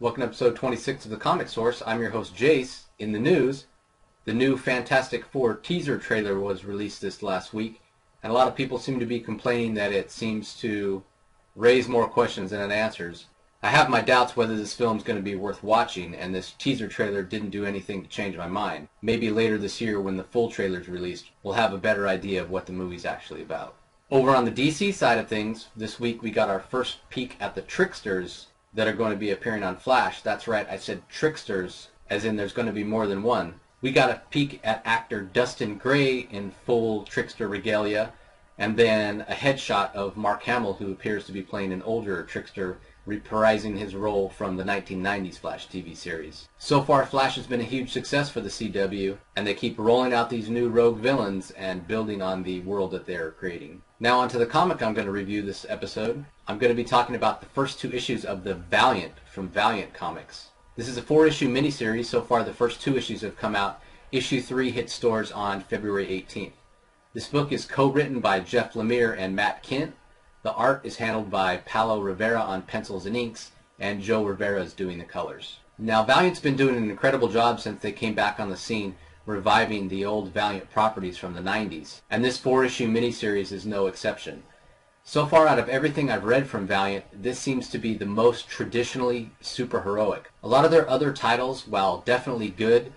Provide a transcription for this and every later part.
Welcome to episode 26 of the Comic Source. I'm your host Jace. In the news, the new Fantastic Four teaser trailer was released this last week, and a lot of people seem to be complaining that it seems to raise more questions than it answers. I have my doubts whether this film is going to be worth watching, and this teaser trailer didn't do anything to change my mind. Maybe later this year when the full trailer is released, we'll have a better idea of what the movie's actually about. Over on the DC side of things, this week we got our first peek at the tricksters that are going to be appearing on Flash. That's right, I said tricksters, as in there's going to be more than one. We got a peek at actor Dustin Gray in full trickster regalia, and then a headshot of Mark Hamill, who appears to be playing an older trickster, reprising his role from the 1990s Flash TV series. So far, Flash has been a huge success for the CW, and they keep rolling out these new rogue villains and building on the world that they're creating. Now onto the comic I'm going to review this episode. I'm going to be talking about the first two issues of the Valiant from Valiant Comics. This is a 4-issue miniseries. So far, the first 2 issues have come out. Issue 3 hit stores on February 18th. This book is co-written by Jeff Lemire and Matt Kindt. The art is handled by Paulo Rivera on pencils and inks, and Joe Rivera is doing the colors. Now, Valiant's been doing an incredible job since they came back on the scene, reviving the old Valiant properties from the 90s, and this 4-issue miniseries is no exception. So far, out of everything I've read from Valiant, this seems to be the most traditionally superheroic. A lot of their other titles, while definitely good,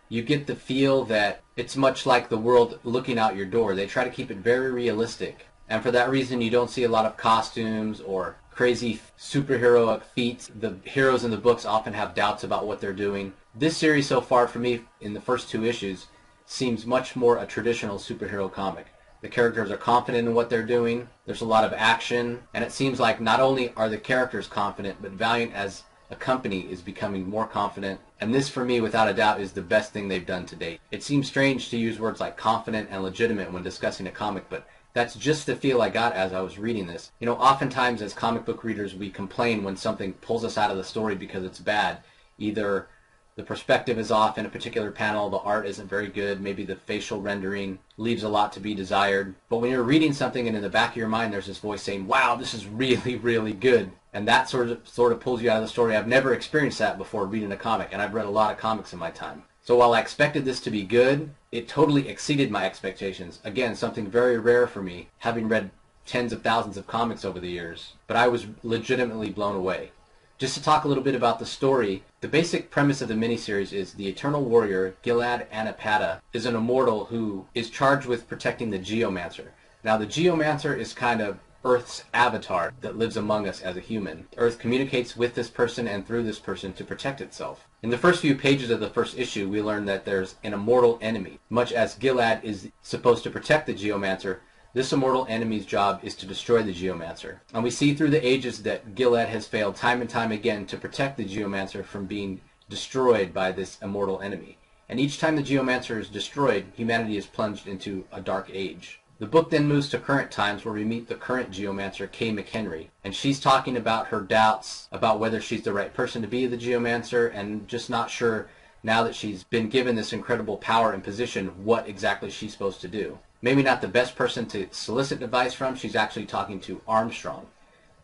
you get the feel that it's much like the world looking out your door. They try to keep it very realistic. And for that reason, you don't see a lot of costumes or crazy superheroic feats. The heroes in the books often have doubts about what they're doing. This series so far, for me, in the first 2 issues, seems much more a traditional superhero comic. The characters are confident in what they're doing. There's a lot of action. And it seems like not only are the characters confident, but Valiant as a company is becoming more confident. And this, for me, without a doubt, is the best thing they've done to date. It seems strange to use words like confident and legitimate when discussing a comic, but that's just the feel I got as I was reading this. You know, oftentimes as comic book readers, we complain when something pulls us out of the story because it's bad. Either the perspective is off in a particular panel, the art isn't very good, maybe the facial rendering leaves a lot to be desired. But when you're reading something and in the back of your mind there's this voice saying, wow, this is really, really good, and that sort of pulls you out of the story. I've never experienced that before reading a comic, and I've read a lot of comics in my time. So while I expected this to be good, it totally exceeded my expectations. Again, something very rare for me, having read tens of thousands of comics over the years. But I was legitimately blown away. Just to talk a little bit about the story, the basic premise of the miniseries is the Eternal Warrior, Gilad Anapatta, is an immortal who is charged with protecting the Geomancer. Now, the Geomancer is kind of Earth's avatar that lives among us as a human. Earth communicates with this person and through this person to protect itself. In the first few pages of the first issue, we learn that there's an immortal enemy. Much as Gilad is supposed to protect the Geomancer, this immortal enemy's job is to destroy the Geomancer. And we see through the ages that Gilad has failed time and time again to protect the Geomancer from being destroyed by this immortal enemy. And each time the Geomancer is destroyed, humanity is plunged into a dark age. The book then moves to current times where we meet the current Geomancer, Kay McHenry. And she's talking about her doubts about whether she's the right person to be the Geomancer, and just not sure, now that she's been given this incredible power and position, what exactly she's supposed to do. Maybe not the best person to solicit advice from. She's actually talking to Armstrong,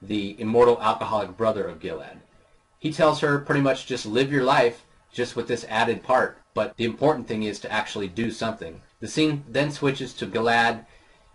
the immortal alcoholic brother of Gilad. He tells her pretty much just live your life, just with this added part. But the important thing is to actually do something. The scene then switches to Gilad.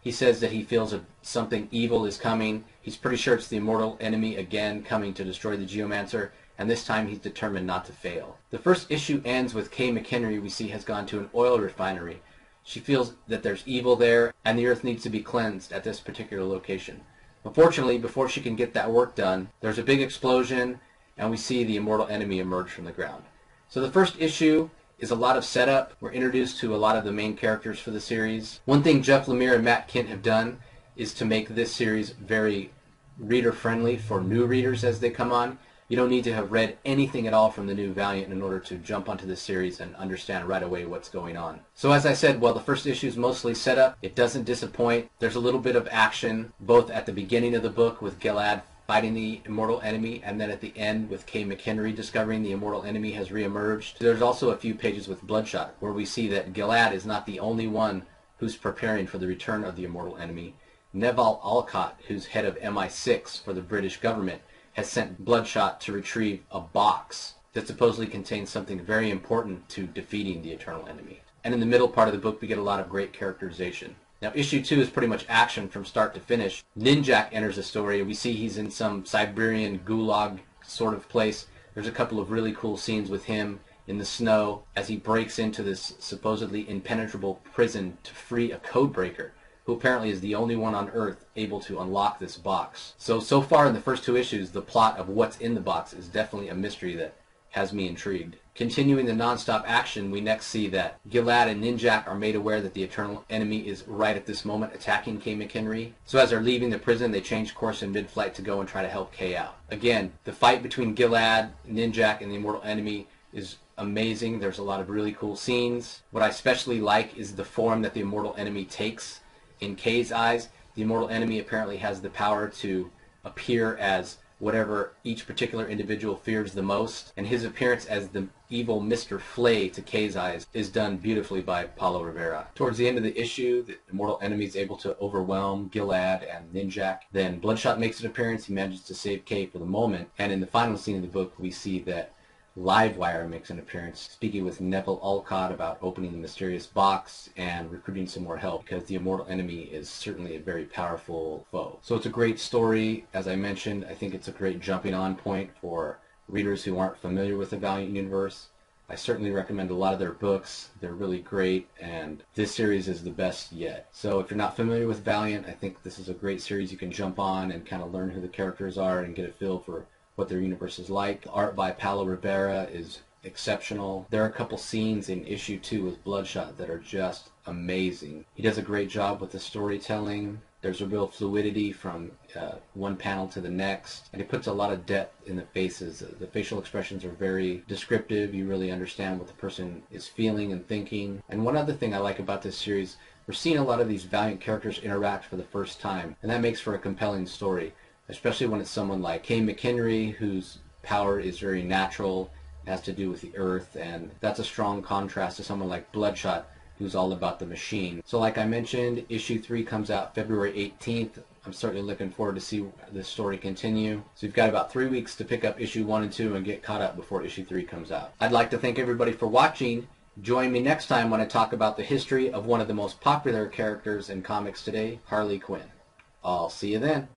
He says that he feels that something evil is coming. He's pretty sure it's the immortal enemy again coming to destroy the Geomancer, and this time he's determined not to fail. The first issue ends with Kay McHenry, we see, has gone to an oil refinery. She feels that there's evil there, and the earth needs to be cleansed at this particular location. Unfortunately, before she can get that work done, there's a big explosion, and we see the immortal enemy emerge from the ground. So the first issue is a lot of setup. We're introduced to a lot of the main characters for the series. One thing Jeff Lemire and Matt Kindt have done is to make this series very reader-friendly for new readers as they come on. You don't need to have read anything at all from the new Valiant in order to jump onto this series and understand right away what's going on. So as I said, while the first issue is mostly setup, it doesn't disappoint. There's a little bit of action, both at the beginning of the book with Gilad fighting the immortal enemy, and then at the end with Kay McHenry discovering the immortal enemy has reemerged. There's also a few pages with Bloodshot, where we see that Gilad is not the only one who's preparing for the return of the immortal enemy. Neval Alcott, who's head of MI6 for the British government, has sent Bloodshot to retrieve a box that supposedly contains something very important to defeating the Eternal Enemy. And in the middle part of the book, we get a lot of great characterization. Now, issue 2 is pretty much action from start to finish. Ninjak enters the story, and we see he's in some Siberian gulag sort of place. There's a couple of really cool scenes with him in the snow as he breaks into this supposedly impenetrable prison to free a codebreaker, who apparently is the only one on Earth able to unlock this box. So far in the first 2 issues, the plot of what's in the box is definitely a mystery that has me intrigued. Continuing the non-stop action, we next see that Gilad and Ninjak are made aware that the Eternal Enemy is right at this moment attacking Kay McHenry. So as they're leaving the prison, they change course in mid-flight to go and try to help Kay out. Again, the fight between Gilad, Ninjak, and the Immortal Enemy is amazing. There's a lot of really cool scenes. What I especially like is the form that the Immortal Enemy takes. In Kay's eyes, the Immortal Enemy apparently has the power to appear as whatever each particular individual fears the most, and his appearance as the evil Mr. Flay to Kay's eyes is done beautifully by Paulo Rivera. Towards the end of the issue, the Immortal Enemy is able to overwhelm Gilad and Ninjak. Then Bloodshot makes an appearance. He manages to save Kay for the moment, and in the final scene of the book, we see that Livewire makes an appearance, speaking with Neville Alcott about opening the mysterious box and recruiting some more help, because the Immortal Enemy is certainly a very powerful foe. So it's a great story. As I mentioned, I think it's a great jumping on point for readers who aren't familiar with the Valiant universe. I certainly recommend a lot of their books. They're really great, and this series is the best yet. So if you're not familiar with Valiant, I think this is a great series you can jump on and kind of learn who the characters are and get a feel for what their universe is like. The art by Paulo Rivera is exceptional. There are a couple scenes in issue 2 with Bloodshot that are just amazing. He does a great job with the storytelling. There's a real fluidity from one panel to the next, and he puts a lot of depth in the faces. The facial expressions are very descriptive. You really understand what the person is feeling and thinking. And one other thing I like about this series, we're seeing a lot of these Valiant characters interact for the first time, and that makes for a compelling story, especially when it's someone like Kay McHenry, whose power is very natural, has to do with the earth, and that's a strong contrast to someone like Bloodshot, who's all about the machine. So like I mentioned, issue 3 comes out February 18th. I'm certainly looking forward to see this story continue. So you've got about 3 weeks to pick up issue 1 and 2 and get caught up before issue 3 comes out. I'd like to thank everybody for watching. Join me next time when I talk about the history of one of the most popular characters in comics today, Harley Quinn. I'll see you then.